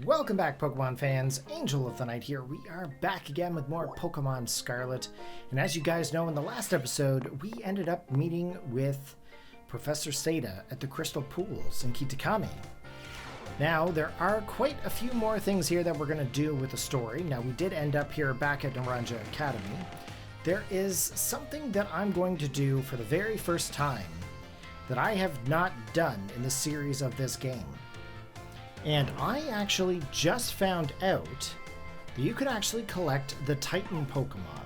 Welcome back, Pokemon fans. Angel of the Night here. We are back again with more Pokemon Scarlet. And as you guys know, in the last episode, we ended up meeting with Professor Seda at the Crystal Pools in Kitakami. Now, there are quite a few more things here that we're going to do with the story. Now, we did end up here back at Naranja Academy. There is something that I'm going to do for the very first time that I have not done in the series of this game. And I actually just found out that you can actually collect the Titan Pokemon.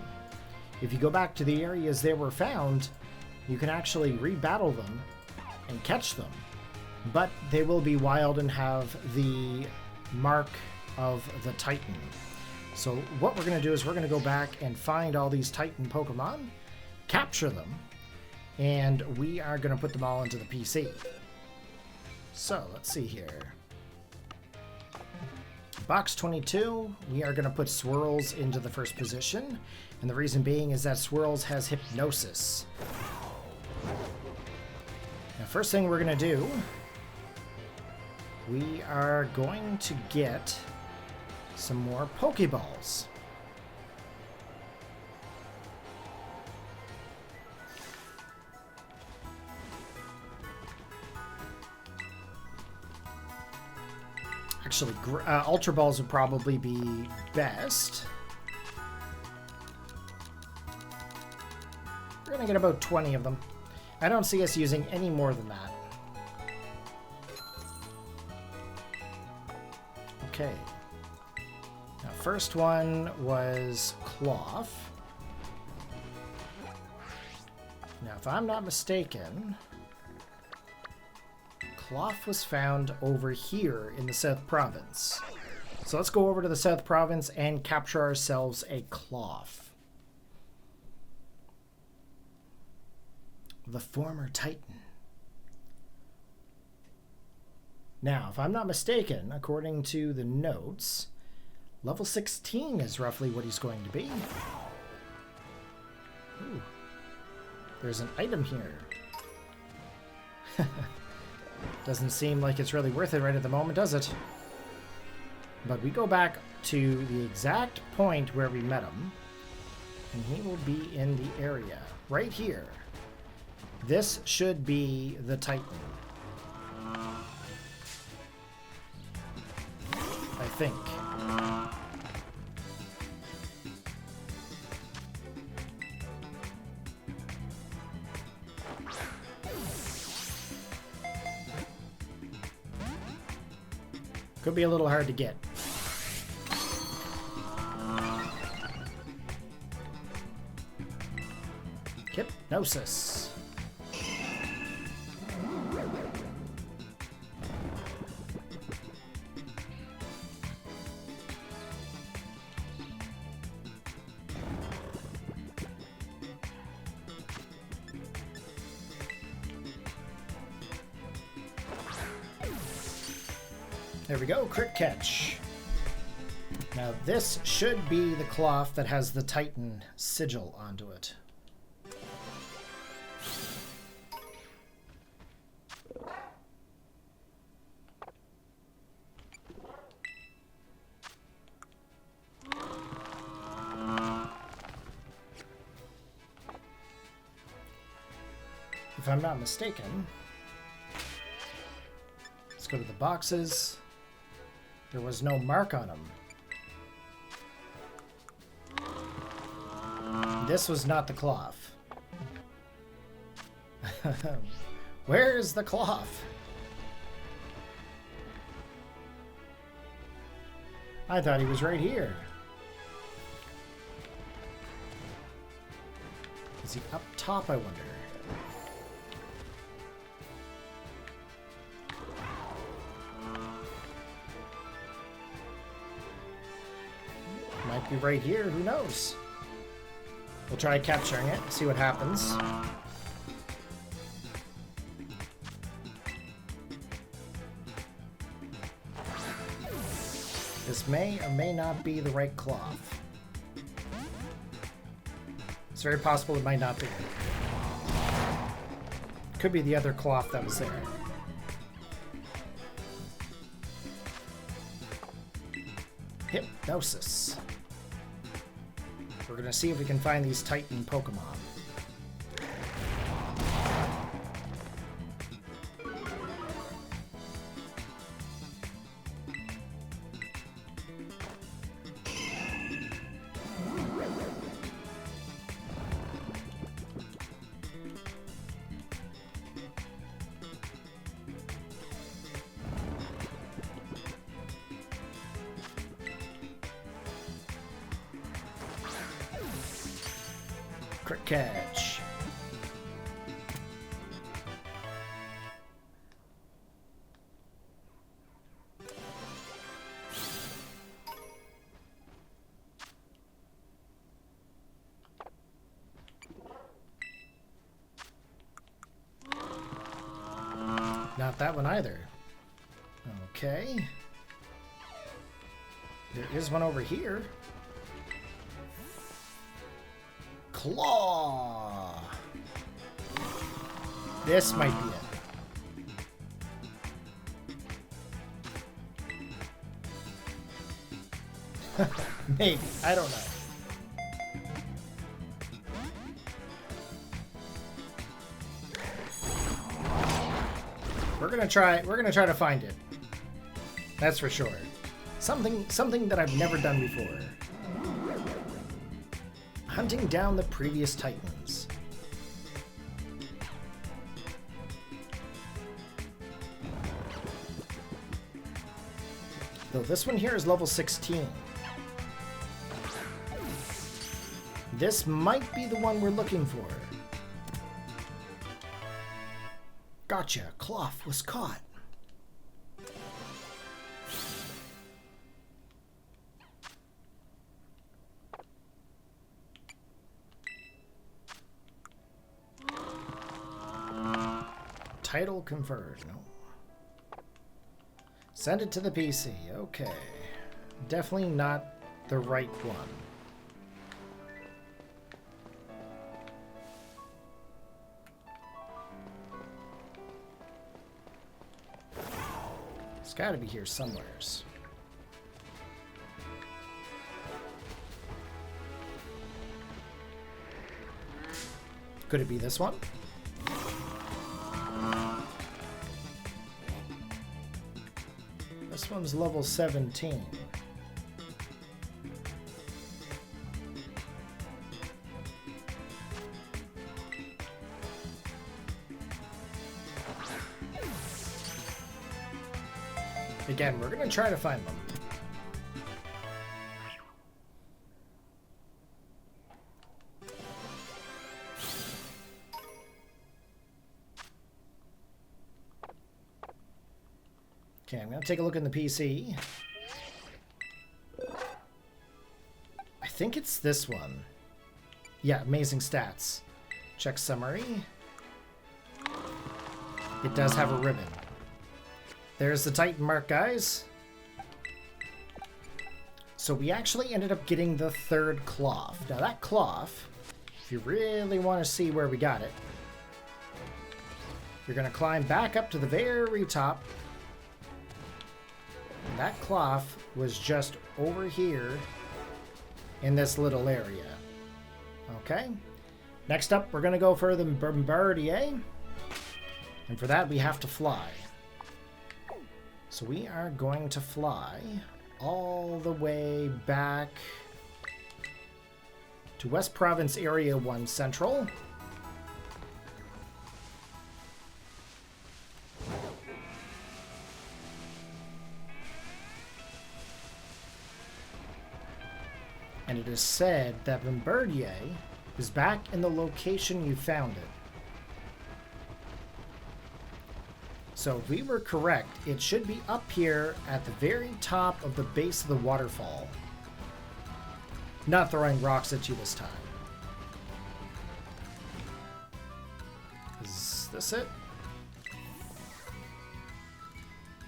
If you go back to the areas they were found, you can actually rebattle them and catch them. But they will be wild and have the mark of the Titan. So what we're going to do is we're going to go back and find all these Titan Pokemon, capture them, and we are going to put them all into the PC. So let's see here. Box 22, we are going to put Swirls into the first position, and the reason being is that Swirls has Hypnosis. Now, first thing we're going to do, we are going to get some more Pokeballs. Actually, Ultra Balls would probably be best. We're going to get about 20 of them. I don't see us using any more than that. Okay. Now, first one was Cloth. Now, if I'm not mistaken, Cloth was found over here in the South Province. So let's go over to the South Province and capture ourselves a Cloth. The former Titan. Now, if I'm not mistaken, according to the notes, level 16 is roughly what he's going to be. Ooh. There's an item here. Doesn't seem like it's really worth it right at the moment, does it? But we go back to the exact point where we met him, and he will be in the area right here. This should be the Titan. I think. Could be a little hard to get. Hypnosis. There we go, crit catch. Now this should be the Cloth that has the Titan sigil onto it. If I'm not mistaken, let's go to the boxes. There was no mark on him. This was not the Cloth. Where's the Cloth? I thought he was right here. Is he up top, I wonder? Might be right here, who knows? We'll try capturing it, see what happens. This may or may not be the right Cloth. It's very possible it might not be. Could be the other Cloth that was there. Hypnosis. We're gonna see if we can find these Titan Pokemon. Quick catch. Not that one either. Okay. There is one over here. Claw. This might be it. Maybe. I don't know. We're gonna try to find it. That's for sure. Something that I've never done before. Hunting down the previous Titans. Though this one here is level 16. This might be the one we're looking for. Gotcha, Clough was caught. Title conferred. No. Send it to the PC. Okay. Definitely not the right one. It's got to be here somewheres. Could it be this one? This one's level 17. Again, we're gonna try to find them. Okay, I'm gonna take a look in the PC. I think it's this one. Yeah, amazing stats. Check summary. It does have a ribbon. There's the Titan mark, guys. So we actually ended up getting the third Clough. Now that Clough, if you really want to see where we got it, you're gonna climb back up to the very top. And that Clough was just over here in this little area. Okay. Next up, we're gonna go for the Bombardier. And for that, we have to fly. So we are going to fly all the way back to West Province Area 1 Central. And it is said that Bombardier is back in the location you found it. So if we were correct, it should be up here at the very top of the base of the waterfall. Not throwing rocks at you this time. Is this it?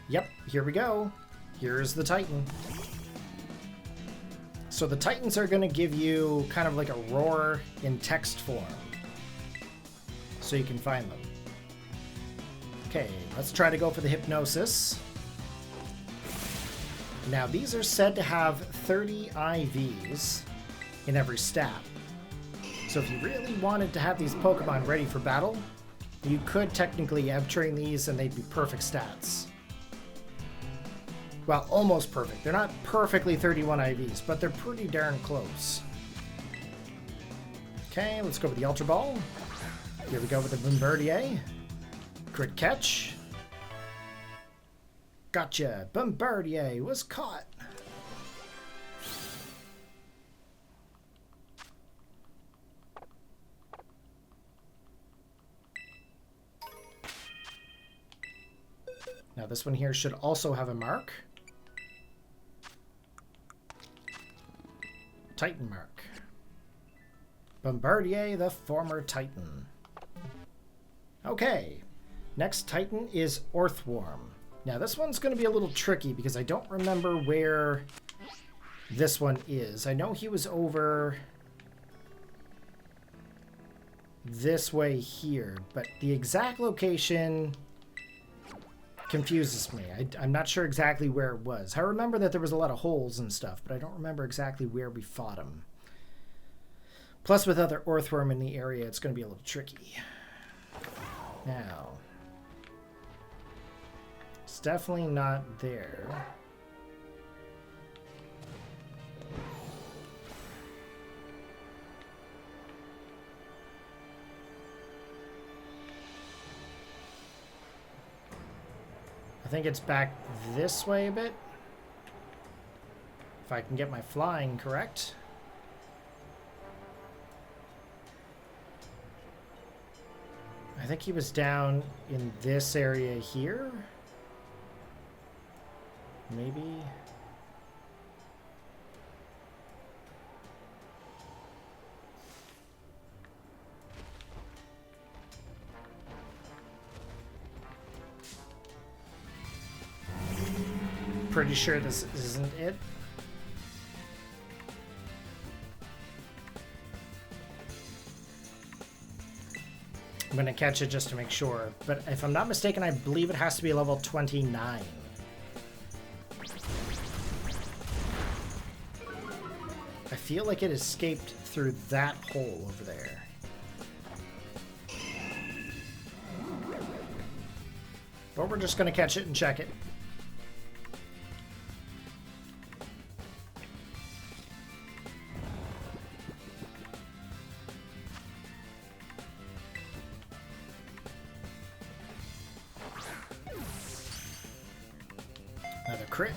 Yep, here we go. Here's the Titan. So the Titans are going to give you kind of like a roar in text form, so you can find them. Okay, let's try to go for the Hypnosis. Now, these are said to have 30 IVs in every stat. So if you really wanted to have these Pokemon ready for battle, you could technically train these and they'd be perfect stats. Well, almost perfect. They're not perfectly 31 IVs, but they're pretty darn close. Okay, let's go with the Ultra Ball. Here we go with the Bombardier. Crit catch. Gotcha. Bombardier was caught. Now this one here should also have a mark. Titan mark. Bombardier, the former Titan. Okay, next Titan is Orthworm. Now this one's going to be a little tricky because I don't remember where this one is. I know he was over this way here, but the exact location confuses me. I'm not sure exactly where it was. I remember that there was a lot of holes and stuff, but I don't remember exactly where we fought him. Plus, with other Orthworm in the area, it's going to be a little tricky. Now, it's definitely not there. I think it's back this way a bit. If I can get my flying correct. I think he was down in this area here. Maybe. Pretty sure this isn't it. I'm gonna catch it just to make sure, but if I'm not mistaken, I believe it has to be level 29. I feel like it escaped through that hole over there. But we're just gonna catch it and check it. Another crit.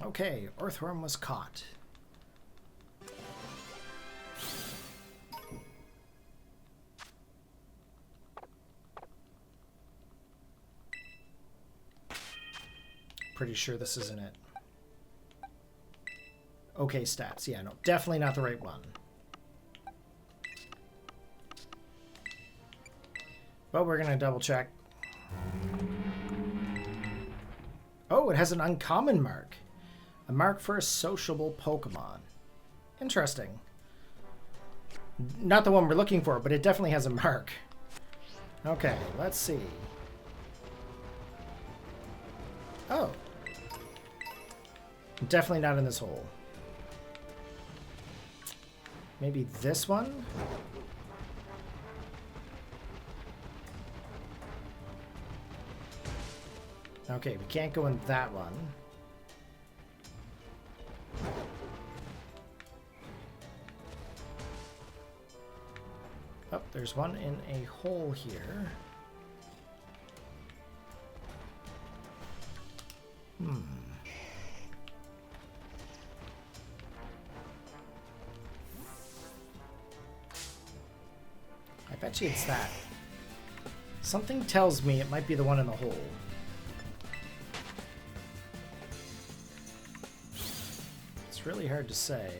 Okay, Orthworm was caught. Pretty sure this isn't it. Okay, stats. Yeah, no, definitely not the right one. But we're gonna double check. Oh, it has an uncommon mark. A mark for a sociable Pokemon. Interesting. Not the one we're looking for, but it definitely has a mark. Okay, let's see. Oh. Definitely not in this hole. Maybe this one? Okay, we can't go in that one. Oh, there's one in a hole here. I bet you it's that. Something tells me it might be the one in the hole. It's really hard to say.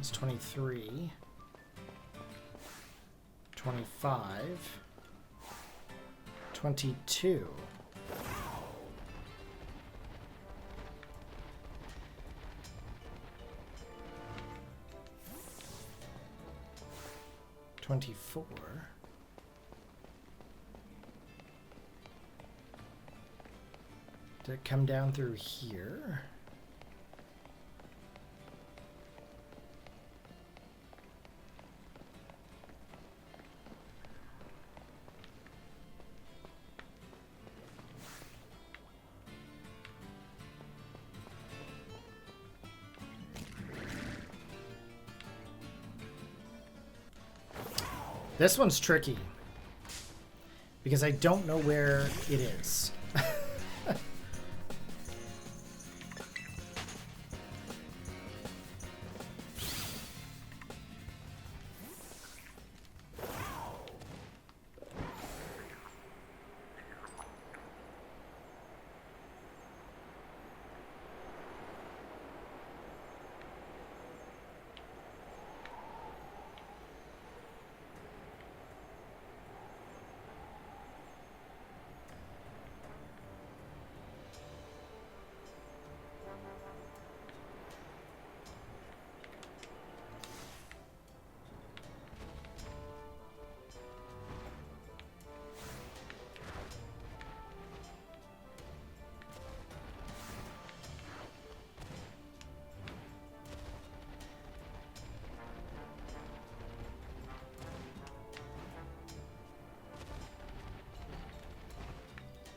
It's 23. 25. 22. $24. Did it come down through here? This one's tricky because I don't know where it is.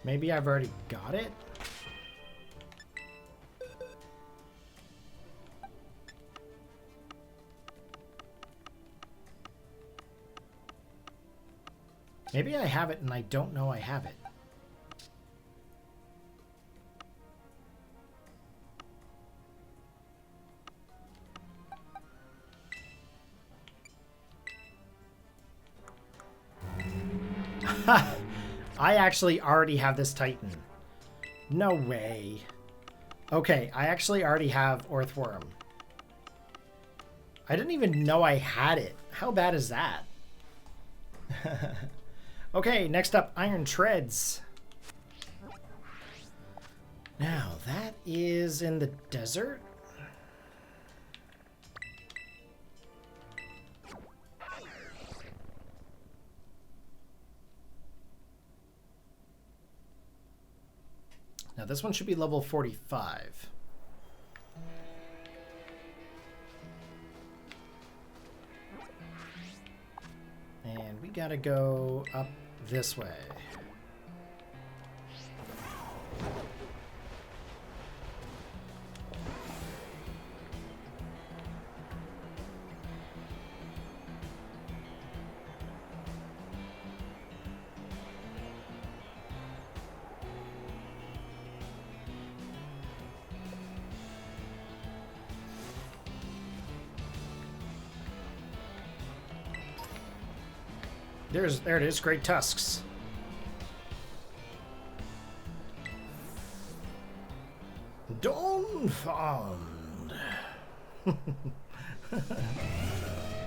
Maybe I've already got it? Maybe I have it and I don't know I have it. I actually already have this Titan. No way. Okay, I actually already have Orthworm. I didn't even know I had it. How bad is that? Okay, next up, Iron Treads. Now, that is in the desert. Now this one should be level 45. And we gotta go up this way. There it is, Great Tusks. Dawn found.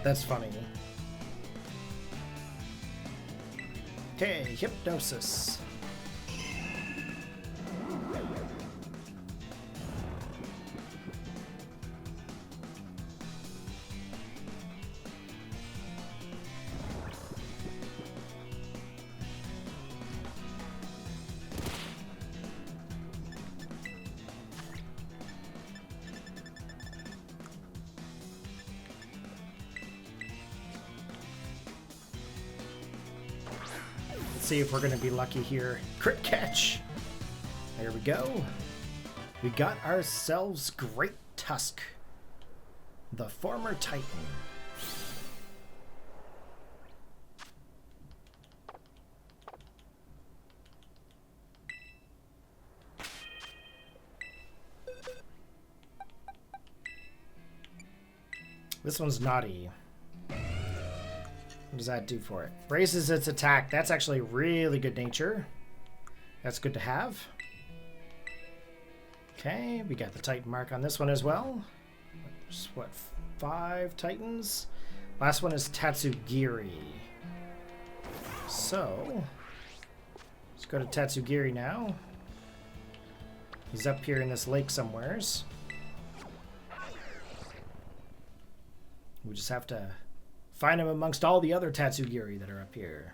That's funny. Okay, Hypnosis. See if we're going to be lucky here. Crit catch. There we go. We got ourselves Great Tusk, the former Titan. This one's naughty. What does that do for it? Raises its attack. That's actually really good nature. That's good to have. Okay, we got the Titan mark on this one as well. Just what, 5 Titans. Last one is Tatsugiri. So, let's go to Tatsugiri now. He's up here in this lake somewheres. We just have to find him amongst all the other Tatsugiri that are up here.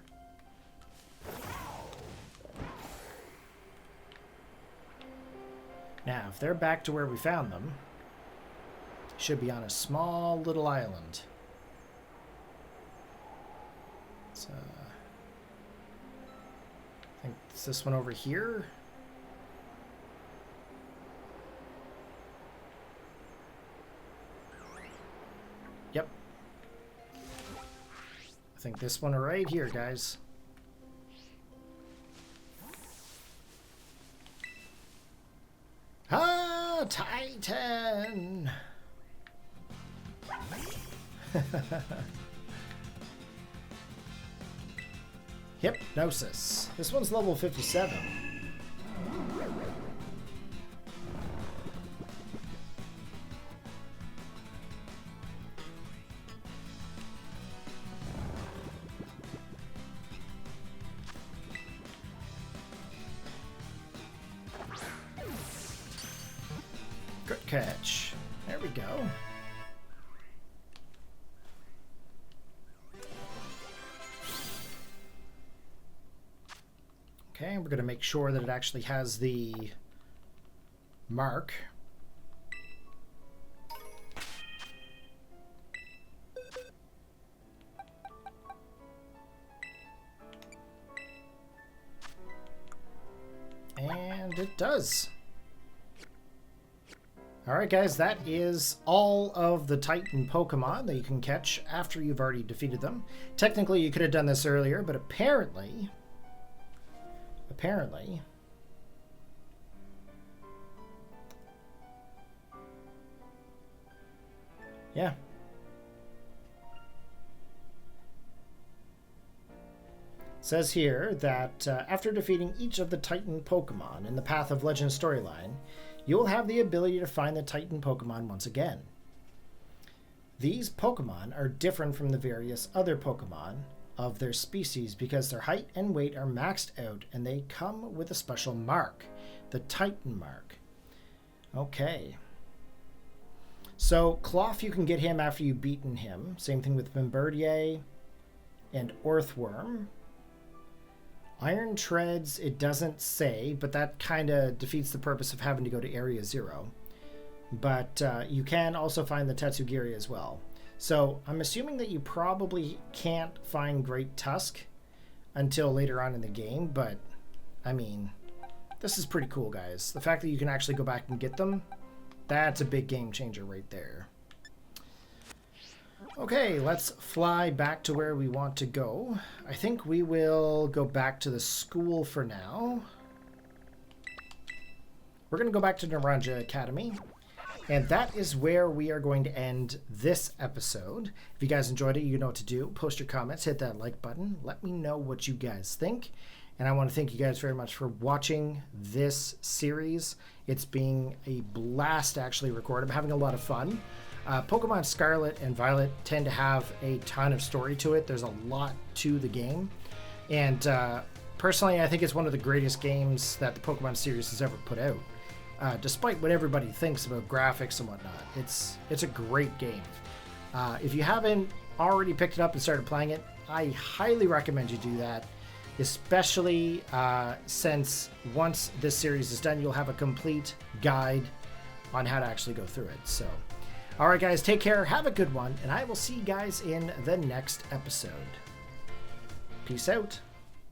Now, if they're back to where we found them, should be on a small little island. So, I think it's this one over here. Yep. I think this one right here, guys. Ah, Titan! Hypnosis. This one's level 57. Good catch. There we go. Okay, we're going to make sure that it actually has the mark. And it does. Alright guys, that is all of the Titan Pokemon that you can catch after you've already defeated them. Technically you could have done this earlier, but apparently, yeah. It says here that after defeating each of the Titan Pokemon in the Path of Legend storyline, you will have the ability to find the Titan Pokemon once again. These Pokemon are different from the various other Pokemon of their species because their height and weight are maxed out and they come with a special mark, the Titan mark. Okay. So, Cloth, you can get him after you've beaten him. Same thing with Bombardier and Earthworm. Iron Treads, it doesn't say, but that kind of defeats the purpose of having to go to Area 0. But you can also find the Tatsugiri as well. So I'm assuming that you probably can't find Great Tusk until later on in the game, but I mean, this is pretty cool, guys. The fact that you can actually go back and get them, that's a big game changer right there. Okay, let's fly back to where we want to go. I think we will go back to the school for now. We're going to go back to Naranja Academy. And that is where we are going to end this episode. If you guys enjoyed it, you know what to do. Post your comments, hit that like button. Let me know what you guys think. And I want to thank you guys very much for watching this series. It's being a blast to actually record. I'm having a lot of fun. Pokemon Scarlet and Violet tend to have a ton of story to it. There's a lot to the game. And personally, I think it's one of the greatest games that the Pokemon series has ever put out. Despite what everybody thinks about graphics and whatnot, it's a great game. If you haven't already picked it up and started playing it, I highly recommend you do that, especially since once this series is done, you'll have a complete guide on how to actually go through it. So, all right, guys, take care, have a good one, and I will see you guys in the next episode. Peace out.